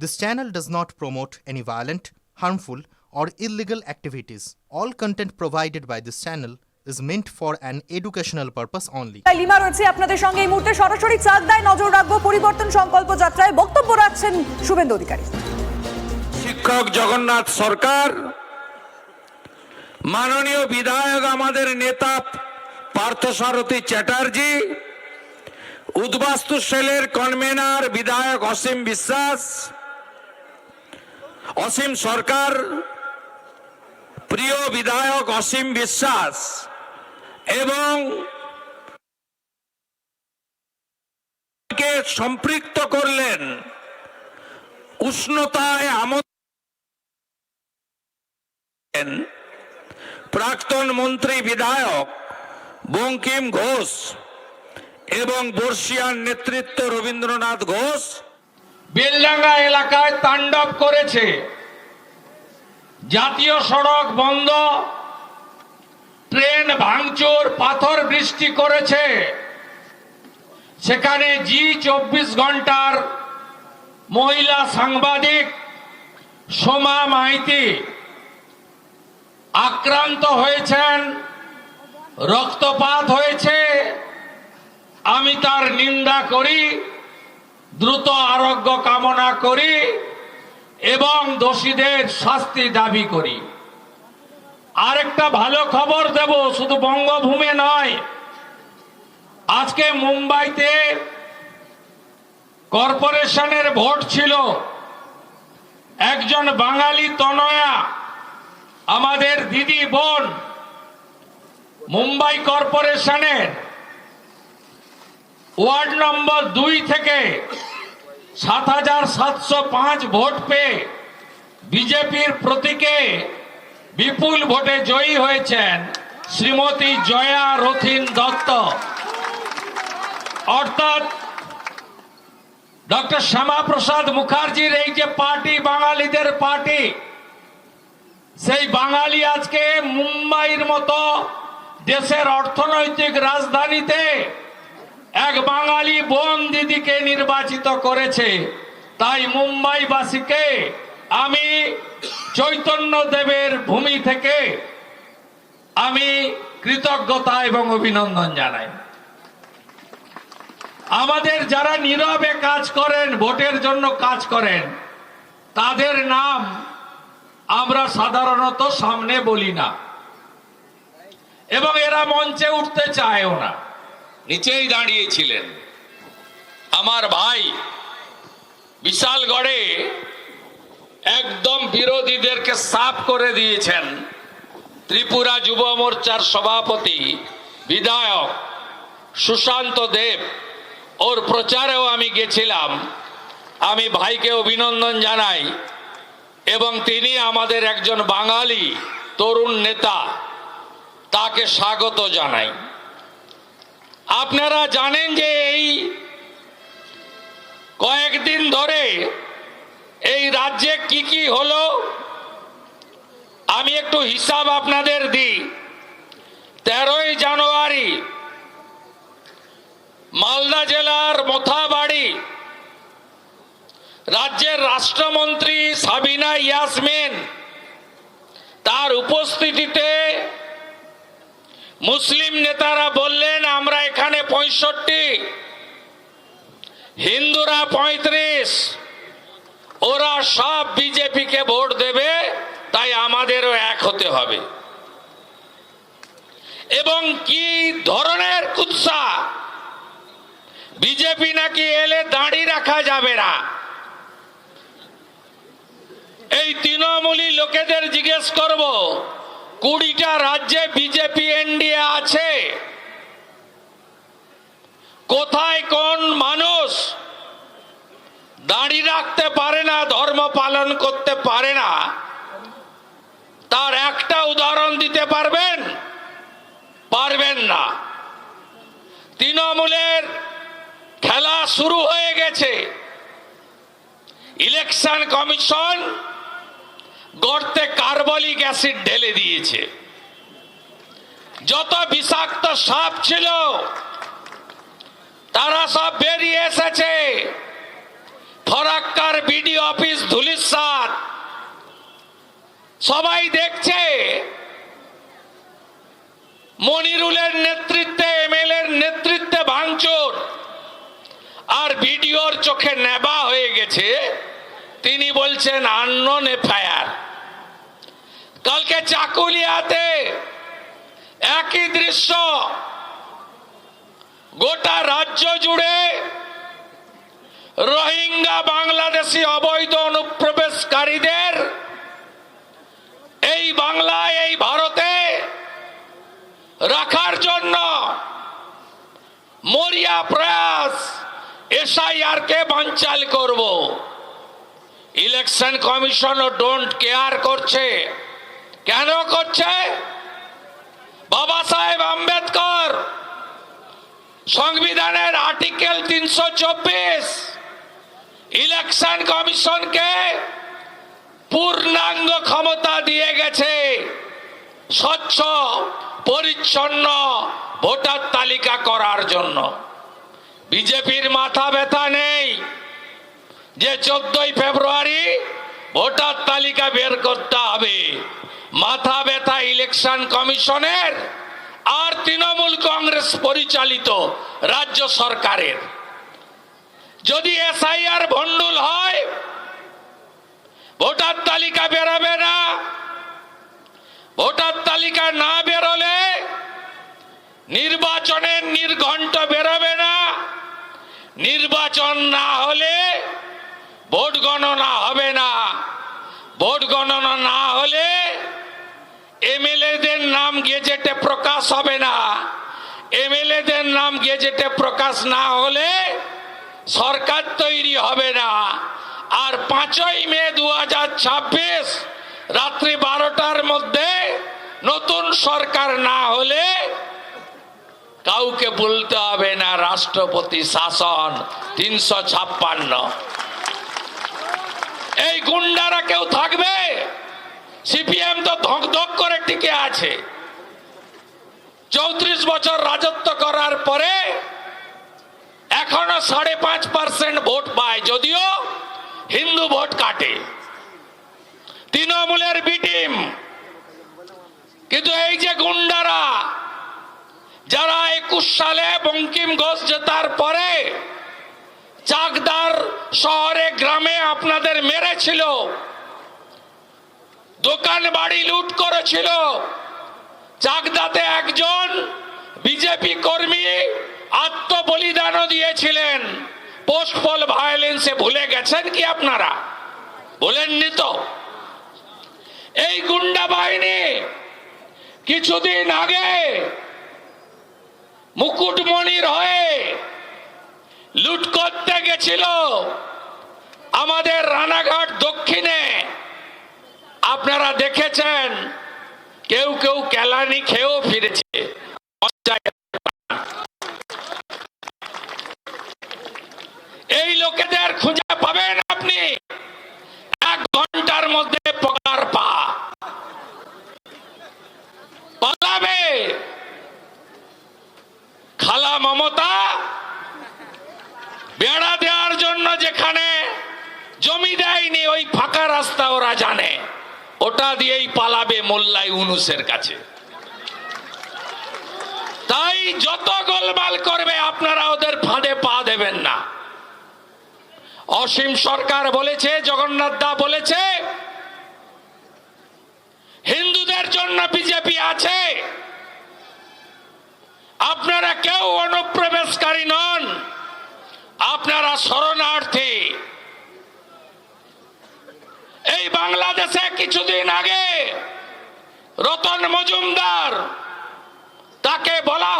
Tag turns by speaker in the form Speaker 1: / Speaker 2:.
Speaker 1: This channel does not promote any violent, harmful, or illegal activities. All content provided by this channel is meant for an educational purpose only.
Speaker 2: Lima রয়েছে আপনাদের সঙ্গে এই মুহূর্তে সরাসরি চাকদায় নজর রাখবো পরিবর্তন সংকল্প যাত্রায় বক্তব্য রাখছেন শুভেন্দু অধিকারী।
Speaker 3: শিক্ষক জগন্নাথ সরকার, মাননীয় বিধায়ক আমাদের নেতা পার্থসারথী চ্যাটার্জি, উদ্বাস্তু সেলের কনভেনার বিধায়ক অসীম বিশ্বাস, অসীম সরকার, প্রিয় বিধায়ক অসীম বিশ্বাস এবং কে সম্পৃক্ত করলেন উষ্ণতায় প্রাক্তন মন্ত্রী বিধায়ক বঙ্কিম ঘোষ এবং বর্ষিয়ার নেতৃত্ব রবীন্দ্রনাথ ঘোষ বেলডাঙ্গা এলাকায় তাণ্ডব করেছে। জাতীয় সড়ক বন্ধ, ট্রেন ভাঙচুর, পাথর বৃষ্টি করেছে। সেখানে জি 24 ঘন্টার মহিলা সাংবাদিক সোমা মাইতি আক্রান্ত হয়েছেন, রক্তপাত হয়েছে। আমি তার নিন্দা করি, দ্রুত আরোগ্য কামনা করি এবং দোষীদের শাস্তি দাবি করি। আরেকটা ভালো খবর দেব, শুধু বঙ্গভূমি নয়, আজকে মুম্বাইতে কর্পোরেশনের ভোট ছিল। একজন বাঙালি তনয়া, আমাদের দিদি বোন, মুম্বাই কর্পোরেশনের ওয়ার্ড নম্বর 2 থেকে ৭৭০৫ ভোট পেয়ে বিজেপির প্রতীকে বিপুল ভোটে জয়ী হয়েছেন শ্রীমতী জয়া রথিন দত্ত। অর্থাৎ ডক্টর শ্যামাপ্রসাদ মুখার্জির এই যে পার্টি, বাঙালিদের পার্টি, সেই বাঙালি আজকে মুম্বাইয়ের মতো দেশের অর্থনৈতিক রাজধানীতে এক বাঙালি বোন দিদিকে নির্বাচিত করেছে। তাই মুম্বাইবাসীকে আমি চৈতন্য দেবের ভূমি থেকে আমি কৃতজ্ঞতা এবং অভিনন্দন জানাই। আমাদের যারা নীরবে কাজ করেন, ভোটের জন্য কাজ করেন, তাদের নাম আমরা সাধারণত সামনে বলি না এবং এরা মঞ্চে উঠতে চায়ও না, নিচেই দাঁড়িয়েছিলেন। আমার ভাই বিশালগড়ে একদম বিরোধীদেরকে সাফ করে দিয়েছেন। ত্রিপুরা যুব মোর্চার সভাপতি বিধায়ক সুশান্ত দেব, ওর প্রচারেও আমি গেছিলাম। আমি ভাইকে অভিনন্দন জানাই এবং তিনি আমাদের একজন বাঙালি তরুণ নেতা, তাকে স্বাগত জানাই। আপনারা জানেন যে এই কয়েকদিন ধরে এই রাজ্যে কি কি হলো, আমি একটু হিসাব আপনাদের দিই। 13ই জানুয়ারি মালদা জেলার মোথাবাড়ি রাজ্যের রাষ্ট্রমন্ত্রী সাবিনা ইয়াসমিন, তার উপস্থিতিতে মুসলিম নেতারা বললেন আমরা এখানে 65, হিন্দুরা 35, ওরা সব বিজেপিকে ভোট দেবে, তাই আমাদেরও এক হতে হবে। এবং কি ধরনের কুৎসা, বিজেপি নাকি এলে দাঁড়ি রাখা যাবে না। এই তৃণমূলী লোকেদের জিজ্ঞেস করব, 20টা রাজ্যে বিজেপি এনডিএ আছে, কোথায় কোন মানুষ দাঁড়ি রাখতে পারে না, ধর্ম পালন করতে পারে না, তার একটা উদাহরণ দিতে পারবেন? পারবেন না। তৃণমূলের খেলা শুরু হয়ে গেছে। ইলেকশন কমিশন গর্তে কার্বলিক অ্যাসিড ঢেলে দিয়েছে। যত বিষাক্ত সাপ ছিল তারা সব বেরিয়ে এসেছে। ফরাক্কার বিডি অফিস ধূলিসাৎ। সবাই দেখছে মনিরুলের নেতৃত্বে, এমএলএর নেতৃত্বে ভাঙচুর, আর ভিডিওর চোখে নেবা হয়ে গেছে। তিনি বলছেন আননোন এফআইআর। কালকে চাকুলিয়াতে একই দৃশ্য, গোটা রাজ্য জুড়ে রোহিঙ্গা বাংলাদেশি অবৈধ অনুপ্রবেশকারীদের এই বাংলায়, এই ভারতে রাখার জন্য মরিয়া প্রয়াস, এসআইআর কে বানচাল করব। ইলেকশন কমিশনও ডোন্ট কেয়ার করছে। কেন করছে? বাবা সাহেব আম্বেদকর সংবিধানের আর্টিকেল 324 ইলেকশন কমিশনকে পূর্ণাঙ্গ ক্ষমতা দিয়ে গেছে স্বচ্ছ পরিচ্ছন্ন ভোটার তালিকা করার জন্য। বিজেপির মাথা ব্যথা নেই যে 14ই ফেব্রুয়ারি ভোটার তালিকা বের করতে হবে। মাথা ব্যথা ইলেকশন কমিশনের আর তৃণমূল কংগ্রেস পরিচালিত রাজ্য সরকারের। যদি এসআইআর ভণ্ডুল হয়, ভোটার তালিকা বেরোবে না। ভোটার তালিকা না বেরোলে নির্বাচনের নির্ঘণ্ট বেরোবে না। নির্বাচন না হলে ভোট গণনা হবে না। ভোট গণনা না হলে এমএলএদের নাম গেজেটে প্রকাশ হবে না। এমএলএদের নাম গেজেটে প্রকাশ না হলে সরকার তৈরি হবে না। আর 5ই মে 2026 রাত্রি 12টার মধ্যে নতুন সরকার না হলে কাউকে বলতে হবে না রাষ্ট্রপতি শাসন 356। এই গুন্ডারা কেউ থাকবে? সিপিএম তো ধক ধক করে টিকে আছে। 34 বছর রাজত্ব করার পরে এখনো 5.5% ভোট পায়, যদিও হিন্দু ভোট কাটে। তৃণমূলের বি টিম। কিন্তু এই যে গুন্ডারা যারা 21 সালে বঙ্কিম ঘোষ জেতার পরে চাকদার শহরে গ্রামে আপনাদের মেরেছিল, দোকান বাড়ি লুট করেছিল, চাকদাতে একজন বিজেপি কর্মী আত্মবলিদানও দিয়েছিলেন। পোস্টপল ভায়োলেন্সে ভুলে গেছেন কি আপনারা? ভুলেননি তো? এই গুন্ডা বাহিনী কিছুদিন আগে মুকুটমণির হয়ে লুট করতে গেছিল আমাদের রানাঘাট দক্ষিণে। আপনারা দেখেছেন, কেউ কেউ কেলানি খেয়েও ফিরেছে। এই লোকেদের খুঁজে পাবেন আপনি 1 ঘন্টার মধ্যে পকার পা পালাবে। খালা মমতা বেড়া দেওয়ার জন্য যেখানে জমি দেয়নি, ওই ফাঁকা রাস্তা ওরা জানে, ওটা দিয়েই পালাবে মোল্লা ইউনূসের কাছে। তাই যত গোলমাল করবে আপনারা ওদের ফাঁদে পা দেবেন না। অসীম সরকার বলেছে, জগন্নাথ দা বলেছে, হিন্দুদের জন্য বিজেপি আছে। আপনারা কেউ অনুপ্রবেশকারী নন, আপনারা শরণার্থী। এই বাংলাদেশে কিছুদিন আগে রতন মজুমদার, তাকে বলা